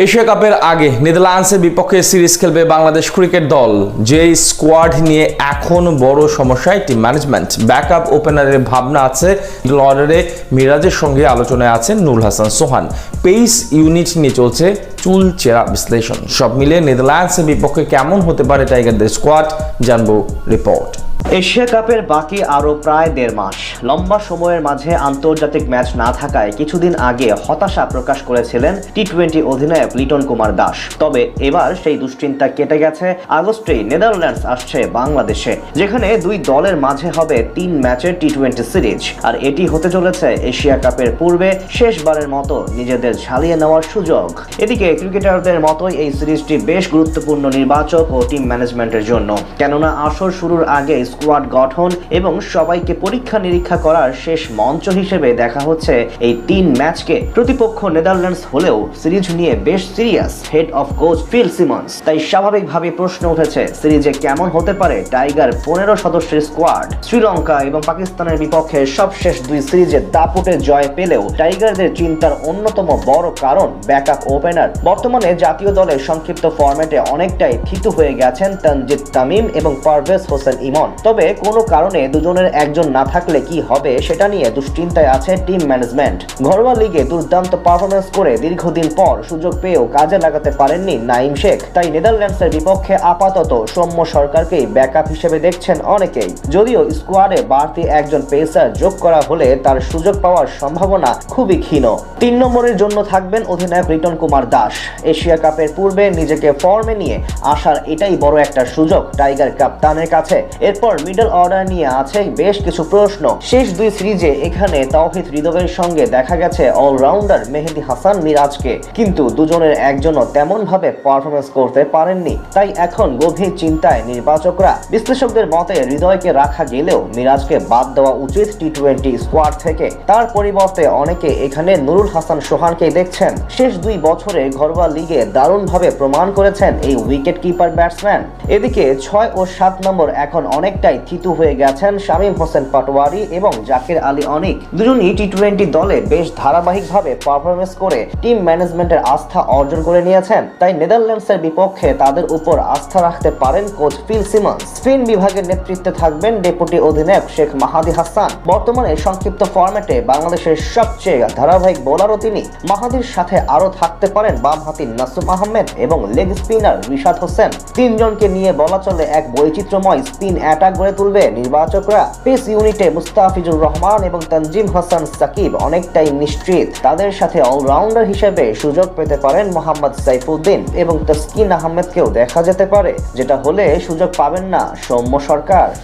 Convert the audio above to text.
Asia কাপের আগে নেদারল্যান্ডসের বিপক্ষে সিরিজ খেলবে বাংলাদেশ ক্রিকেট দল। যে স্কোয়াড নিয়ে এখন বড় সমস্যায় টিম ম্যানেজমেন্ট। ব্যাকআপ ওপেনারের ভাবনা আছে, মিডল অর্ডারে মিরাজের সঙ্গে আলোচনায় আছেন নুরুল হাসান সোহান। পেস ইউনিট নিয়ে চলছে চুলচেরা বিশ্লেষণ। সব মিলিয়ে নেদারল্যান্ডসের বিপক্ষে কেমন হতে পারে টাইগারদের স্কোয়াড, জানবো রিপোর্ট। এশিয়া কাপের বাকি আরও প্রায় 1.5 মাস। লম্বা সময়ের মাঝে আন্তর্জাতিক ম্যাচ না থাকায় কিছুদিন আগে হতাশা প্রকাশ করেছিলেন টি-20 অধিনায়ক লিটন কুমার দাস। তবে এবার সেই দুশ্চিন্তা কেটে গেছে। আগস্টেই নেদারল্যান্ডস আসছে বাংলাদেশে, যেখানে দুই দলের মাঝে হবে 3 ম্যাচের টি-20 সিরিজ। আর এটি হতে চলেছে এশিয়া কাপের পূর্বে শেষবারের মতো নিজেদের ঝালিয়ে নেওয়ার সুযোগ। এদিকে ক্রিকেটারদের মতোই এই সিরিজটি বেশ গুরুত্বপূর্ণ নির্বাচক ও টিম ম্যানেজমেন্টের জন্য, কেননা আসর শুরুর আগে স্কোয়াড গঠন এবং সবাইকে পরীক্ষা নিরীক্ষা করার শেষ মঞ্চ হিসেবে দেখা হচ্ছে এই 3 ম্যাচকে। প্রতিপক্ষ নেদারল্যান্ডস হলেও সিরিজ নিয়ে বেশ serious head of coach Phil Simmons. তাই স্বাভাবিকভাবে প্রশ্ন উঠেছে, সিরিজে কেমন হতে পারে টাইগার 15 সদস্যের স্কোয়াড। শ্রীলঙ্কা এবং পাকিস্তানের বিপক্ষে সবশেষ 2 সিরিজে দাপুটে জয় পেলেও টাইগারদের চিন্তার অন্যতম বড় কারণ ব্যাকআপ ওপেনার। বর্তমানে জাতীয় দলের সংক্ষিপ্ত ফরম্যাটে অনেকটাই থিতু হয়ে গেছেন তানজিদ তামিম এবং পারভেজ হোসেন ইমন। তবে কোনো কারণে দুজনের একজন না থাকলে কি হবে সেটা নিয়ে দুশ্চিন্তায় আছে টিম ম্যানেজমেন্ট। ঘরোয়া লিগে দুর্দান্ত পারফরমেন্স করে দীর্ঘদিন পর সুযোগ পেয়েও কাজে লাগাতে পারেননি নাঈম শেখ। তাই নেদারল্যান্ডসের বিপক্ষে আপাতত সৌম্য সরকারকেই ব্যাকআপ হিসেবে দেখছেন অনেকেই। যদিও স্কোয়াডে বাড়তি একজন পেসার যোগ করা হলে তার সুযোগ পাওয়ার সম্ভাবনা খুবই ক্ষীণ। 3 নম্বরের জন্য থাকবেন অধিনায়ক লিটন কুমার দাস। এশিয়া কাপের পূর্বে নিজেকে ফর্মে নিয়ে আসার এটাই বড় একটা সুযোগ টাইগার কাপ্তানের কাছে। এরপর মিডল অর্ডার নিয়ে আছে বেশ কিছু প্রশ্ন। শেষ 2 সিরিজে এখানে তাওহিদ হৃদয়ের সঙ্গে দেখা গেছে অলরাউন্ডার মেহেদী হাসান মিরাজকে, কিন্তু দুজনের একজনও তেমন ভাবে পারফরমেন্স করতে পারেননি। তাই এখন গভীর চিন্তায় নির্বাচকরা। বিশ্লেষকদের মতে হৃদয়কে রাখা গেলেও মিরাজকে বাদ দেওয়া উচিত টি-20 স্কোয়াড থেকে। তার পরিবর্তে অনেকে এখানে নুরুল হাসান সোহানকে দেখছেন। শেষ 2 বছরে ঘরোয়া লিগে দারুণভাবে প্রমাণ করেছেন এই উইকেট কিপার ব্যাটসম্যান। এদিকে 6 ও 7 নম্বর এখন অনেকটাই থিতু হয়ে গেছেন শামীম হোসেন পাটোয়ারি এবং জাকির আলী অনিক। দুজনই টি-20 দলে বেশ ধারাবাহিকভাবে পারফরমেন্স করে টিম ম্যানেজমেন্টের আস্থা অর্জন করে নিয়েছেন। তাই নেদারল্যান্ডসের বিপক্ষে তাদের উপর আস্থা রাখতে পারেন কোচ ফিল সিমন্স। স্পিন বিভাগের নেতৃত্বে থাকবেন ডেপুটি অধিনায়ক শেখ মাহাদি হাসান। বর্তমানে সংক্ষিপ্ত ফরম্যাটে বাংলাদেশের সবচেয়ে ধারাবাহিক বোলারও তিনি। মাহাদির সাথে আরও থাকতে পারেন বামহাতি নাসুম আহমেদ এবং লেগ স্পিনার রিশাদ হোসেন। 3 জনকে নিয়ে বলা চলে এক বৈচিত্র্যময় স্পিন অ্যাটাক গড়ে তুলবে নির্বাচকরা। পেস ইউনিটে মুস্তাফিজুর রহমান এবং তানজিম হাসান সাকিব অনেকটাই নিশ্চিত। তাদের সাথে অলরাউন্ডার হিসেবে সুযোগ পেতে পারেন মোহাম্মদ সাইফুদ্দিন এবং তাসকিন আহমেদকেও দেখা যেতে পারে, যেটা হলে সুযোগ পাবেন না সৌম্য সরকার।